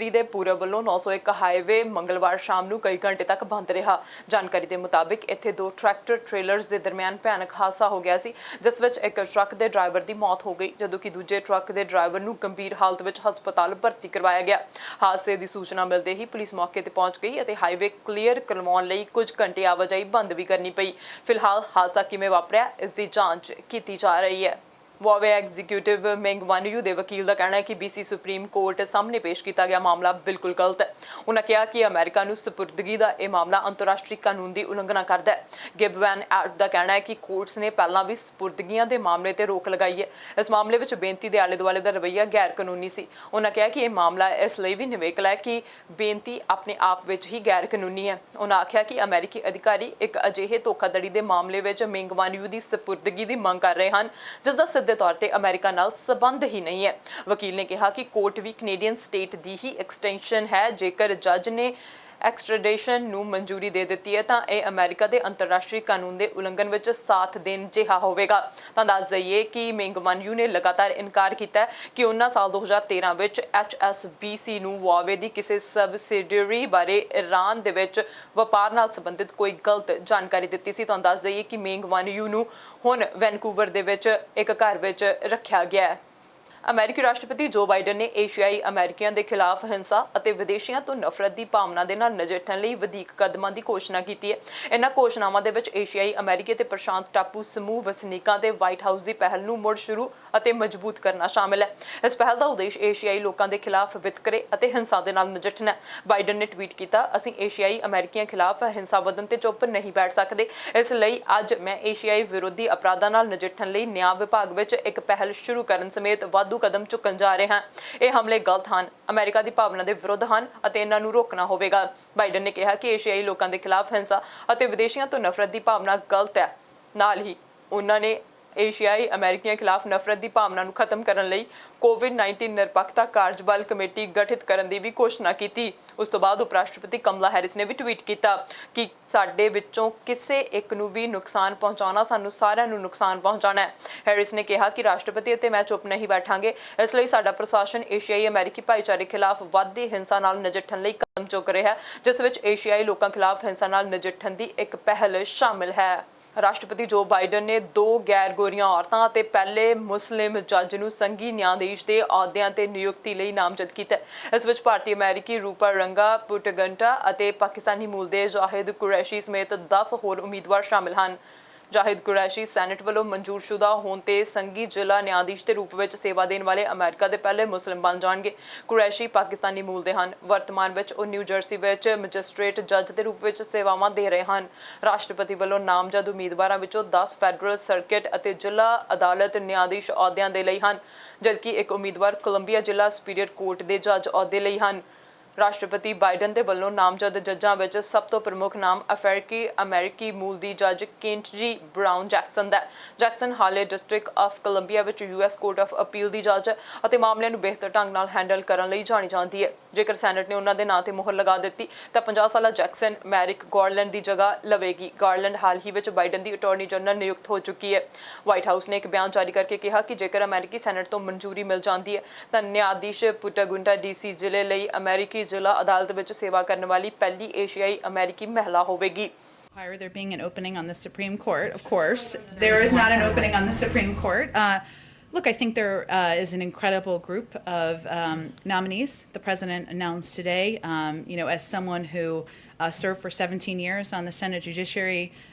Italy ਦੇ ਪੂਰਬ ਵੱਲੋਂ 901 ਹਾਈਵੇ ਮੰਗਲਵਾਰ ਸ਼ਾਮ ਨੂੰ ਕਈ ਘੰਟੇ ਤੱਕ ਬੰਦ ਰਿਹਾ। ਜਾਣਕਾਰੀ ਦੇ ਮੁਤਾਬਿਕ ਇੱਥੇ ਦੋ ਟਰੈਕਟਰ ਟ੍ਰੇਲਰਸ ਦੇ ਦਰਮਿਆਨ ਭਿਆਨਕ ਹਾਦਸਾ ਹੋ ਗਿਆ ਸੀ, ਜਿਸ ਵਿੱਚ ਇੱਕ ਟਰੱਕ ਦੇ ਡਰਾਈਵਰ ਦੀ ਮੌਤ ਹੋ ਗਈ, ਜਦੋਂ ਕਿ ਦੂਜੇ ਟਰੱਕ ਦੇ ਡਰਾਈਵਰ ਨੂੰ ਗੰਭੀਰ ਹਾਲਤ ਵਿੱਚ ਹਸਪਤਾਲ ਭਰਤੀ ਕਰਵਾਇਆ ਗਿਆ। ਹਾਦਸੇ ਦੀ ਸੂਚਨਾ ਮਿਲਦੇ ਹੀ ਪੁਲਿਸ ਮੌਕੇ ਤੇ ਪਹੁੰਚ ਗਈ ਅਤੇ ਹਾਈਵੇ ਕਲੀਅਰ ਕਰਵਾਉਣ ਲਈ ਕੁਝ ਘੰਟੇ ਆਵਾਜਾਈ ਬੰਦ ਵੀ ਕਰਨੀ ਪਈ। ਫਿਲਹਾਲ ਹਾਦਸਾ ਕਿਵੇਂ ਵਾਪਰਿਆ, ਇਸ ਦੀ ਜਾਂਚ ਕੀਤੀ ਜਾ ਰਹੀ ਹੈ। ਵਾਵੇ ਐਗਜ਼ੀਕਿਊਟਿਵ ਮਿੰਗ ਵਾਨਯੂ ਦੇ ਵਕੀਲ ਦਾ ਕਹਿਣਾ ਹੈ ਕਿ BC ਸੁਪਰੀਮ ਕੋਰਟ ਸਾਹਮਣੇ ਪੇਸ਼ ਕੀਤਾ ਗਿਆ ਮਾਮਲਾ ਬਿਲਕੁਲ ਗਲਤ ਹੈ। ਉਹਨਾਂ ਕਿਹਾ ਕਿ ਅਮਰੀਕਾ ਨੂੰ ਸਪੁਰਦਗੀ ਦਾ ਇਹ ਮਾਮਲਾ ਅੰਤਰਰਾਸ਼ਟਰੀ ਕਾਨੂੰਨ ਦੀ ਉਲੰਘਣਾ ਕਰਦਾ ਹੈ। ਗਿਬਵੈਨ ਐਟ ਦਾ ਕਹਿਣਾ ਹੈ ਕਿ ਕੋਰਟਸ ਨੇ ਪਹਿਲਾਂ ਵੀ ਸਪੁਰਦਗੀਆਂ ਦੇ ਮਾਮਲੇ ਤੇ ਰੋਕ ਲਗਾਈ ਹੈ। ਇਸ ਮਾਮਲੇ ਵਿੱਚ ਬੇਨਤੀ ਦੇ ਆਲੇ ਦੁਆਲੇ ਦਾ ਰਵੱਈਆ ਗੈਰ ਕਾਨੂੰਨੀ ਸੀ। ਉਹਨਾਂ ਕਿਹਾ ਕਿ ਇਹ ਮਾਮਲਾ ਇਸ ਲਈ ਵੀ ਨਿਵੇਕਲਾ ਹੈ ਕਿ ਬੇਨਤੀ ਆਪਣੇ ਆਪ ਵਿੱਚ ਹੀ ਗੈਰ ਕਾਨੂੰਨੀ ਹੈ। ਉਹਨਾਂ ਆਖਿਆ ਕਿ ਅਮਰੀਕੀ ਅਧਿਕਾਰੀ ਇੱਕ ਅਜਿਹੇ ਧੋਖਾਧੜੀ ਦੇ ਮਾਮਲੇ ਵਿੱਚ ਮਿੰਗ ਵਾਨਯੂ ਦੀ ਸਪੁਰਦਗੀ ਦੀ ਮੰਗ ਕਰ ਰਹੇ ਹਨ, ਜਿਸ ਦਾ ਸਿੱਧੇ ਤੌਰ ਤੇ ਅਮਰੀਕਾ ਨਾਲ ਸਬੰਧ ਹੀ ਨਹੀਂ ਹੈ। ਵਕੀਲ ਨੇ ਕਿਹਾ ਕਿ ਕੋਰਟ ਵੀ ਕੈਨੇਡੀਅਨ ਸਟੇਟ ਦੀ ਹੀ ਐਕਸਟੈਂਸ਼ਨ ਹੈ। ਜੇਕਰ ਜੱਜ ਨੇ ਐਕਸਟ੍ਰੈਡੀਸ਼ਨ ਨੂੰ ਮਨਜ਼ੂਰੀ ਦੇ ਦਿੱਤੀ ਹੈ ਤਾਂ ਇਹ ਅਮਰੀਕਾ ਦੇ ਅੰਤਰਰਾਸ਼ਟਰੀ ਕਾਨੂੰਨ ਦੇ ਉਲੰਘਣ ਵਿੱਚ ਸਾਥ ਦੇਣ ਜਿਹਾ ਹੋਵੇਗਾ। ਤਾਂ ਦੱਸ ਦਈਏ ਕਿ ਮਿੰਗ ਵਾਨਯੂ ਨੇ ਲਗਾਤਾਰ ਇਨਕਾਰ ਕੀਤਾ ਕਿ ਉਹਨਾਂ ਸਾਲ 2013 ਵਿੱਚ HSBC ਨੂੰ ਵਾਵੇ ਦੀ ਕਿਸੇ ਸਬਸਿਡੀਅਰੀ ਬਾਰੇ ਈਰਾਨ ਦੇ ਵਿੱਚ ਵਪਾਰ ਨਾਲ ਸੰਬੰਧਿਤ ਕੋਈ ਗਲਤ ਜਾਣਕਾਰੀ ਦਿੱਤੀ ਸੀ। ਤਾਂ ਦੱਸ ਦਈਏ ਕਿ ਮਿੰਗ ਵਾਨਯੂ ਨੂੰ ਹੁਣ ਵੈਨਕੂਵਰ ਦੇ ਵਿੱਚ ਇੱਕ ਘਰ ਵਿੱਚ ਰੱਖਿਆ ਗਿਆ ਹੈ। ਅਮਰੀਕੀ ਰਾਸ਼ਟਰਪਤੀ ਜੋ ਬਾਈਡਨ ਨੇ ਏਸ਼ੀਆਈ ਅਮਰੀਕੀਆਂ ਦੇ ਖਿਲਾਫ ਹਿੰਸਾ ਅਤੇ ਵਿਦੇਸ਼ੀਆਂ ਤੋਂ ਨਫ਼ਰਤ ਦੀ ਭਾਵਨਾ ਦੇ ਨਾਲ ਨਜਿੱਠਣ ਲਈ ਵਧੀਕ ਕਦਮਾਂ ਦੀ ਘੋਸ਼ਣਾ ਕੀਤੀ ਹੈ। ਇਹਨਾਂ ਘੋਸ਼ਣਾਵਾਂ ਦੇ ਵਿੱਚ ਏਸ਼ੀਆਈ ਅਮਰੀਕੀ ਤੇ ਪ੍ਰਸ਼ਾਂਤ ਟਾਪੂ ਸਮੂਹ ਵਸਨੀਕਾਂ ਦੇ ਵਾਈਟ ਹਾਊਸ ਦੀ ਪਹਿਲ ਨੂੰ ਮੁੜ ਸ਼ੁਰੂ ਅਤੇ ਮਜ਼ਬੂਤ ਕਰਨਾ ਸ਼ਾਮਿਲ ਹੈ। ਇਸ ਪਹਿਲ ਦਾ ਉਦੇਸ਼ ਏਸ਼ੀਆਈ ਲੋਕਾਂ ਦੇ ਖਿਲਾਫ ਵਿਤਕਰੇ ਅਤੇ ਹਿੰਸਾ ਦੇ ਨਾਲ ਨਜਿੱਠਣਾ ਹੈ। ਬਾਈਡਨ ਨੇ ਟਵੀਟ ਕੀਤਾ, ਅਸੀਂ ਏਸ਼ੀਆਈ ਅਮਰੀਕੀਆਂ ਖਿਲਾਫ ਹਿੰਸਾ ਵਧਣ ਤੇ ਚੁੱਪ ਨਹੀਂ ਬੈਠ ਸਕਦੇ। ਇਸ ਲਈ ਅੱਜ ਮੈਂ ਏਸ਼ੀਆਈ ਵਿਰੋਧੀ ਅਪਰਾਧਾਂ ਨਾਲ ਨਜਿੱਠਣ ਲਈ ਨਿਆਂ ਵਿਭਾਗ ਵਿੱਚ ਇੱਕ ਪਹਿਲ ਸ਼ੁਰੂ ਕਰਨ ਸਮੇਤ ਵਾਧੂ ਕਦਮ ਚੁੱਕਣ ਜਾ ਰਹੇ ਹਨ। ਇਹ ਹਮਲੇ ਗਲਤ ਹਨ, ਅਮਰੀਕਾ ਦੀ ਭਾਵਨਾ ਦੇ ਵਿਰੁੱਧ ਹਨ ਅਤੇ ਇਹਨਾਂ ਨੂੰ ਰੋਕਣਾ ਹੋਵੇਗਾ। ਬਾਈਡਨ ਨੇ ਕਿਹਾ ਕਿ ਏਸ਼ੀਆਈ ਲੋਕਾਂ ਦੇ ਖਿਲਾਫ ਹਿੰਸਾ ਅਤੇ ਵਿਦੇਸ਼ੀਆਂ ਤੋਂ ਨਫ਼ਰਤ ਦੀ ਭਾਵਨਾ ਗਲਤ ਹੈ। ਨਾਲ ਹੀ ਉਹਨਾਂ ਨੇ ਏਸ਼ੀਆਈ ਅਮਰੀਕੀਆਂ ਖਿਲਾਫ ਨਫ਼ਰਤ ਦੀ ਭਾਵਨਾ ਨੂੰ ਖਤਮ ਕਰਨ ਲਈ COVID-19 ਨਿਰਪੱਖਤਾ ਕਾਰਜਬਲ ਕਮੇਟੀ ਗਠਿਤ ਕਰਨ ਦੀ ਵੀ ਘੋਸ਼ਣਾ ਕੀਤੀ। ਉਸ ਤੋਂ ਬਾਅਦ ਉਪ ਰਾਸ਼ਟਰਪਤੀ ਕਮਲਾ ਹੈਰਿਸ ਨੇ ਵੀ ਟਵੀਟ ਕੀਤਾ ਕਿ ਸਾਡੇ ਵਿੱਚੋਂ ਕਿਸੇ ਇੱਕ ਨੂੰ ਵੀ ਨੁਕਸਾਨ ਪਹੁੰਚਾਉਣਾ ਸਾਨੂੰ ਸਾਰਿਆਂ ਨੂੰ ਨੁਕਸਾਨ ਪਹੁੰਚਾਉਣਾ ਹੈ। ਹੈਰਿਸ ਨੇ ਕਿਹਾ ਕਿ ਰਾਸ਼ਟਰਪਤੀ ਅਤੇ ਮੈਂ ਚੁੱਪ ਨਹੀਂ ਬੈਠਾਂਗੇ। ਇਸ ਲਈ ਸਾਡਾ ਪ੍ਰਸ਼ਾਸਨ ਏਸ਼ੀਆਈ ਅਮਰੀਕੀ ਭਾਈਚਾਰੇ ਖਿਲਾਫ ਵੱਧਦੀ ਹਿੰਸਾ ਨਾਲ ਨਜਿੱਠਣ ਲਈ ਕਦਮ ਚੁੱਕ ਰਿਹਾ ਹੈ, ਜਿਸ ਵਿੱਚ ਏਸ਼ੀਆਈ ਲੋਕਾਂ ਖਿਲਾਫ ਹਿੰਸਾ ਨਾਲ ਨਜਿੱਠਣ ਦੀ ਇੱਕ ਪਹਿਲ ਸ਼ਾਮਿਲ ਹੈ। ਰਾਸ਼ਟਰਪਤੀ ਜੋ ਬਾਈਡਨ ਨੇ 2 ਗੈਰ ਗੋਰੀਆਂ ਔਰਤਾਂ ਅਤੇ ਪਹਿਲੇ ਮੁਸਲਿਮ ਜੱਜ ਨੂੰ ਸੰਘੀ ਨਿਆਂਧੀਸ਼ ਦੇ ਅਹੁਦਿਆਂ ਤੇ ਨਿਯੁਕਤੀ ਲਈ ਨਾਮਜ਼ਦ ਕੀਤਾ। ਇਸ ਵਿੱਚ ਭਾਰਤੀ ਅਮਰੀਕੀ ਰੂਪਾ ਰੰਗਾ ਪੁਟਗੰਟਾ ਅਤੇ ਪਾਕਿਸਤਾਨੀ ਮੂਲ ਦੇ ਜਾਹਿਦ ਕੁਰੈਸ਼ੀ ਸਮੇਤ 10 ਹੋਰ ਉਮੀਦਵਾਰ ਸ਼ਾਮਿਲ ਹਨ। ਜਾਹਿਦ ਕੁਰੈਸ਼ੀ ਸੈਨੇਟ ਵੱਲੋਂ ਮਨਜ਼ੂਰਸ਼ੁਦਾ ਹੋਣ ਤੇ ਸੰਘੀ ਜ਼ਿਲ੍ਹਾ ਨਿਆਂਧੀਸ਼ ਦੇ ਰੂਪ ਵਿੱਚ ਸੇਵਾ ਦੇਣ ਵਾਲੇ ਅਮਰੀਕਾ ਦੇ ਪਹਿਲੇ ਮੁਸਲਿਮ ਬਣ ਜਾਣਗੇ। ਕੁਰੈਸ਼ੀ ਪਾਕਿਸਤਾਨੀ ਮੂਲ ਦੇ ਹਨ। ਵਰਤਮਾਨ ਵਿੱਚ ਉਹ ਨਿਊ ਜਰਸੀ ਵਿੱਚ ਮੈਜਿਸਟ੍ਰੇਟ ਜੱਜ ਦੇ ਰੂਪ ਵਿੱਚ ਸੇਵਾਵਾਂ ਦੇ ਰਹੇ ਹਨ। ਰਾਸ਼ਟਰਪਤੀ ਵੱਲੋਂ ਨਾਮਜ਼ਦ ਉਮੀਦਵਾਰਾਂ ਵਿੱਚੋਂ 10 ਫੈਡਰਲ ਸਰਕਿਟ ਅਤੇ ਜ਼ਿਲ੍ਹਾ ਅਦਾਲਤ ਨਿਆਂਧੀਸ਼ ਅਹੁਦਿਆਂ ਦੇ ਲਈ ਹਨ, ਜਦਕਿ ਇੱਕ ਉਮੀਦਵਾਰ ਕੋਲੰਬੀਆ ਜ਼ਿਲ੍ਹਾ ਸੁਪੀਰੀਅਰ ਕੋਰਟ ਦੇ ਜੱਜ ਅਹੁਦੇ ਲਈ ਹਨ। ਰਾਸ਼ਟਰਪਤੀ ਬਾਈਡਨ ਦੇ ਵੱਲੋਂ ਨਾਮਜ਼ਦ ਜੱਜਾਂ ਵਿੱਚ ਸਭ ਤੋਂ ਪ੍ਰਮੁੱਖ ਨਾਮ ਅਫਰੀਕੀ ਅਮਰੀਕੀ ਮੂਲ ਦੀ ਜੱਜ ਕੇਂਟਜੀ ਬਰਾਊਨ ਜੈਕਸਨ ਦਾ ਹੈ। ਜੈਕਸਨ ਹਾਲੇ ਡਿਸਟ੍ਰਿਕਟ ਆਫ ਕੋਲੰਬੀਆ ਵਿੱਚ US ਕੋਰਟ ਆਫ ਅਪੀਲ ਦੀ ਜੱਜ ਹੈ ਅਤੇ ਮਾਮਲਿਆਂ ਨੂੰ ਬਿਹਤਰ ਢੰਗ ਨਾਲ ਹੈਂਡਲ ਕਰਨ ਲਈ ਜਾਣੀ ਜਾਂਦੀ ਹੈ। ਜੇਕਰ ਸੈਨੇਟ ਨੇ ਉਹਨਾਂ ਦੇ ਨਾਂ ਤੇ ਮੁਹਰ ਲਗਾ ਦਿੱਤੀ ਤਾਂ 50 ਸਾਲਾ ਜੈਕਸਨ ਮੈਰਿਕ ਗਾਰਲੈਂਡ ਦੀ ਜਗ੍ਹਾ ਲਵੇਗੀ। ਗਾਰਲੈਂਡ ਹਾਲ ਹੀ ਵਿੱਚ ਬਾਈਡਨ ਦੀ ਅਟਾਰਨੀ ਜਨਰਲ ਨਿਯੁਕਤ ਹੋ ਚੁੱਕੀ ਹੈ। ਵਾਈਟ ਹਾਊਸ ਨੇ ਇੱਕ ਬਿਆਨ ਜਾਰੀ ਕਰਕੇ ਕਿਹਾ ਕਿ ਜੇਕਰ ਅਮਰੀਕੀ ਸੈਨੇਟ ਤੋਂ ਮਨਜ਼ੂਰੀ ਮਿਲ ਜਾਂਦੀ ਹੈ ਤਾਂ ਨਿਆਂਧੀਸ਼ ਪੁਟਗੁੰਟਾ DC ਜ਼ਿਲ੍ਹੇ ਲਈ ਅਮਰੀਕੀ ਜ਼ਿਲ੍ਹਾ ਅਦਾਲਤ ਵਿੱਚ ਸੇਵਾ ਕਰਨ ਵਾਲੀ ਪਹਿਲੀ ਏਸ਼ੀਆਈ ਅਮਰੀਕੀ ਮਹਿਲਾ ਹੋਵੇਗੀ। There being an opening on the Supreme Court, of course. There is not an opening on the Supreme Court. Look, I think there is an incredible group of nominees the president announced today. As someone who served for 17 years on the Senate Judiciary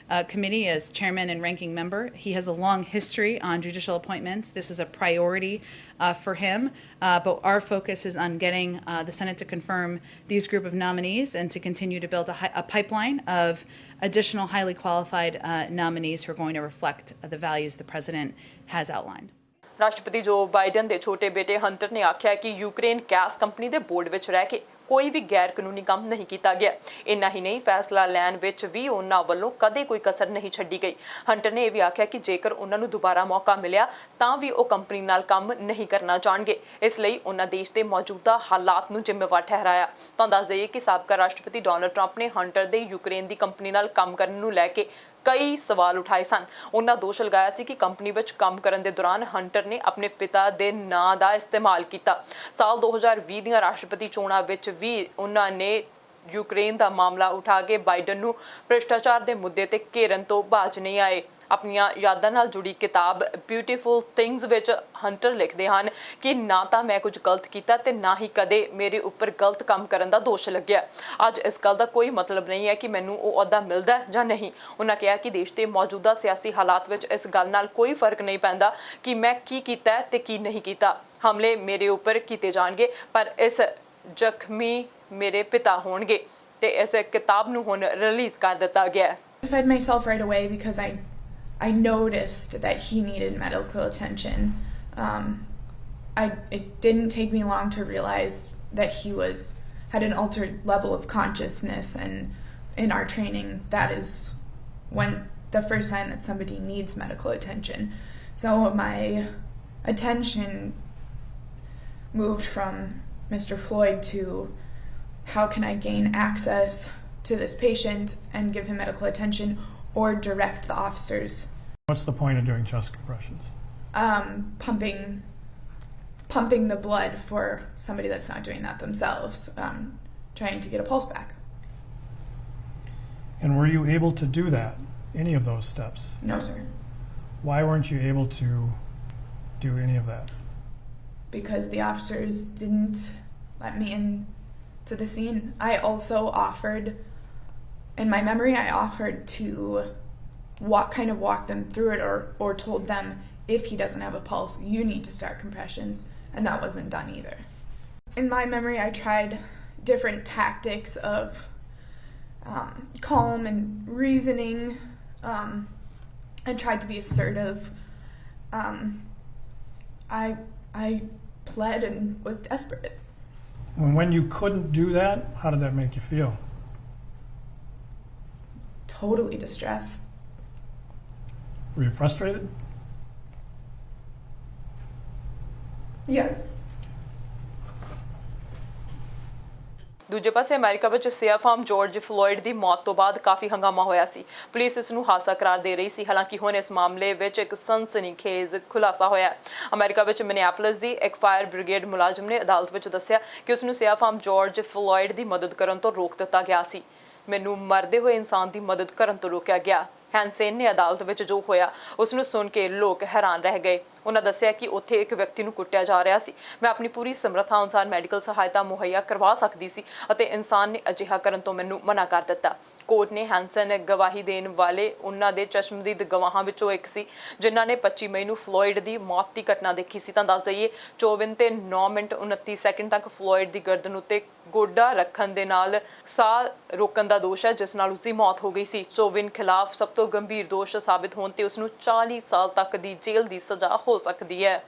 Committee as chairman and ranking member, he has a long history on judicial appointments. This is a priority for him, but our focus is on getting the Senate to confirm these group of nominees and to continue to build a pipeline of additional highly qualified nominees who are going to reflect the values the president has outlined. ਰਾਸ਼ਟਰਪਤੀ ਜੋ Biden ਦੇ ਛੋਟੇ ਬੇਟੇ hunter ਨੇ ਆਖਿਆ ਕਿ Ukraine gas company ਦੇ board ਵਿੱਚ ਰਹਿ ਕੇ ਕੋਈ ਵੀ ਗੈਰ ਕਾਨੂੰਨੀ ਕੰਮ ਨਹੀਂ ਕੀਤਾ ਗਿਆ। ਇੰਨਾ ਹੀ ਨਹੀਂ, ਫੈਸਲਾ ਲੈਣ ਵਿੱਚ ਵੀ ਉਹਨਾਂ ਵੱਲੋਂ ਕਦੇ ਕੋਈ ਕਸਰ ਨਹੀਂ ਛੱਡੀ ਗਈ। ਹੰਟਰ ਨੇ ਇਹ ਵੀ ਆਖਿਆ ਕਿ ਜੇਕਰ ਉਹਨਾਂ ਨੂੰ ਦੁਬਾਰਾ ਮੌਕਾ ਮਿਲਿਆ ਤਾਂ ਵੀ ਉਹ ਕੰਪਨੀ ਨਾਲ ਕੰਮ ਨਹੀਂ ਕਰਨਾ ਚਾਹਣਗੇ। ਇਸ ਲਈ ਉਹਨਾਂ ਦੇਸ਼ ਦੇ ਮੌਜੂਦਾ ਹਾਲਾਤ ਨੂੰ ਜ਼ਿੰਮੇਵਾਰ ਠਹਿਰਾਇਆ। ਤਾਂ ਦੱਸ ਦਈਏ ਕਿ ਸਾਬਕਾ ਰਾਸ਼ਟਰਪਤੀ ਡੋਨਲਡ ਟਰੰਪ ਨੇ ਹੰਟਰ ਦੇ ਯੂਕਰੇਨ ਦੀ ਕੰਪਨੀ ਨਾਲ ਕੰਮ ਕਰਨ ਨੂੰ ਲੈ ਕੇ ਕਈ ਸਵਾਲ ਉਠਾਏ ਸਨ। ਉਹਨਾਂ ਦੋਸ਼ ਲਗਾਇਆ ਸੀ ਕਿ ਕੰਪਨੀ ਵਿੱਚ ਕੰਮ ਕਰਨ ਦੇ ਦੌਰਾਨ ਹੰਟਰ ਨੇ ਆਪਣੇ ਪਿਤਾ ਦੇ ਨਾਂ ਦਾ ਇਸਤੇਮਾਲ ਕੀਤਾ। ਸਾਲ 2020 ਦੀਆਂ ਰਾਸ਼ਟਰਪਤੀ ਚੋਣਾਂ ਵਿੱਚ ਵੀ ਉਹਨਾਂ ਨੇ यूक्रेन का मामला उठा के बाइडन नूं भ्रिष्टाचार के मुद्दे ते घेरन तो बाज नहीं आए। अपनियां यादां नाल जुड़ी किताब ब्यूटीफुल थिंग्स विच हंटर लिखते हैं कि ना तो मैं कुछ गलत किया ते ना ही कदे मेरे उपर गलत काम करन दा दोष लग्या। अज इस गल का कोई मतलब नहीं है कि मैनूं वो अहुदा मिलदा जां नहीं। उन्होंने कहा कि देश के मौजूदा सियासी हालात विच इस गल नाल कोई फर्क नहीं पैंदा कि मैं की कीता ते की नहीं कीता। हमले मेरे उपर कीते जाणगे पर इस जख्मी मेरे पिता होणगे ते इस किताब नूं हुण रिलीज़ कर दिता गया है। I fed myself right away because I noticed that he needed medical attention. It didn't take me long to realize that he had an altered level of consciousness, and in our training that is when the first sign that somebody needs medical attention. So my attention moved from Mr. Floyd to how can I gain access to this patient and give him medical attention or direct the officers. What's the point of doing chest compressions? Pumping the blood for somebody that's not doing that themselves, trying to get a pulse back. And were you able to do that, any of those steps? No, sir. Why weren't you able to do any of that? Because the officers didn't let me in to the scene. I also offered, in my memory, I offered to walk them through it, or told them, if he doesn't have a pulse, you need to start compressions, and that wasn't done either. In my memory, I tried different tactics of calm and reasoning. I tried to be assertive. I pled and was desperate. When you couldn't do that, how did that make you feel? Totally distressed. Were you frustrated? Yes. ਦੂਜੇ ਪਾਸੇ America ਵਿੱਚ ਸਿਆਫਾਮ George Floyd ਦੀ ਮੌਤ ਤੋਂ ਬਾਅਦ ਕਾਫੀ ਹੰਗਾਮਾ ਹੋਇਆ ਸੀ। Police ਇਸ ਨੂੰ ਹਾਦਸਾ ਕਰਾਰ ਦੇ ਰਹੀ ਸੀ। ਹਾਲਾਂਕਿ ਹੁਣ ਇਸ ਮਾਮਲੇ ਵਿੱਚ ਇੱਕ ਸਨਸਨੀਖੇਜ਼ ਖੁਲਾਸਾ ਹੋਇਆ। ਅਮਰੀਕਾ ਵਿੱਚ ਮਿਨੀਐਪੋਲਿਸ ਦੀ ਇੱਕ ਫਾਇਰ ਬ੍ਰਿਗੇਡ ਮੁਲਾਜ਼ਮ ਨੇ ਅਦਾਲਤ ਵਿੱਚ ਦੱਸਿਆ ਕਿ ਉਸ ਨੂੰ ਸਿਆਫਾਮ ਜਾਰਜ ਫਲੋਇਡ ਦੀ ਮਦਦ ਕਰਨ ਤੋਂ ਰੋਕ ਦਿੱਤਾ ਗਿਆ ਸੀ। ਮੈਨੂੰ ਮਰਦੇ ਹੋਏ ਇਨਸਾਨ ਦੀ ਮਦਦ ਕਰਨ ਤੋਂ ਰੋਕਿਆ ਗਿਆ। ਹੈਂਸਨ ਨੇ ਅਦਾਲਤ ਵਿੱਚ ਜੋ ਹੋਇਆ ਉਸ ਨੂੰ ਸੁਣ ਕੇ ਲੋਕ ਹੈਰਾਨ ਰਹਿ ਗਏ। ਉਹਨਾਂ ਦੱਸਿਆ ਕਿ ਉੱਥੇ ਇੱਕ ਵਿਅਕਤੀ ਨੂੰ ਕੁੱਟਿਆ ਜਾ ਰਿਹਾ ਸੀ। ਮੈਂ ਆਪਣੀ ਪੂਰੀ ਸਮਰੱਥਾ ਅਨੁਸਾਰ ਮੈਡੀਕਲ ਸਹਾਇਤਾ ਮੁਹੱਈਆ ਕਰਵਾ ਸਕਦੀ ਸੀ ਅਤੇ ਇਨਸਾਨ ਨੇ ਅਜਿਹਾ ਕਰਨ ਤੋਂ ਮੈਨੂੰ ਮਨਾ ਕਰ ਦਿੱਤਾ। ਕੋਰਟ ਨੇ ਹੈਂਸਨ ਗਵਾਹੀ ਦੇਣ ਵਾਲੇ ਉਹਨਾਂ ਦੇ ਚਸ਼ਮਦੀਦ ਗਵਾਹਾਂ ਵਿੱਚੋਂ ਇੱਕ ਸੀ ਜਿਨ੍ਹਾਂ ਨੇ 25 ਮਈ ਨੂੰ ਫਲੋਇਡ ਦੀ ਮੌਤ ਦੀ ਘਟਨਾ ਦੇਖੀ ਸੀ। ਤਾਂ ਦੱਸ ਦਈਏ 24 ਤੇ 9 ਮਿੰਟ 29 ਸੈਕਿੰਡ ਤੱਕ ਫਲੋਇਡ ਦੀ ਗਰਦਨ ਉੱਤੇ ਗੋਡਾ ਰੱਖਣ ਦੇ ਨਾਲ ਸਾਹ ਰੋਕਣ ਦਾ ਦੋਸ਼ ਹੈ ਜਿਸ ਨਾਲ ਉਸ ਦੀ ਮੌਤ ਹੋ ਗਈ ਸੀ। ਚੋਵਿਨ ਖਿਲਾਫ ਸਭ ਤੋਂ ਗੰਭੀਰ ਦੋਸ਼ ਸਾਬਿਤ ਹੋਣ ਤੇ ਉਸ ਨੂੰ 40 ਸਾਲ ਤੱਕ ਦੀ ਜੇਲ੍ਹ ਦੀ ਸਜ਼ਾ ਹੋ ਸਕਦੀ ਹੈ।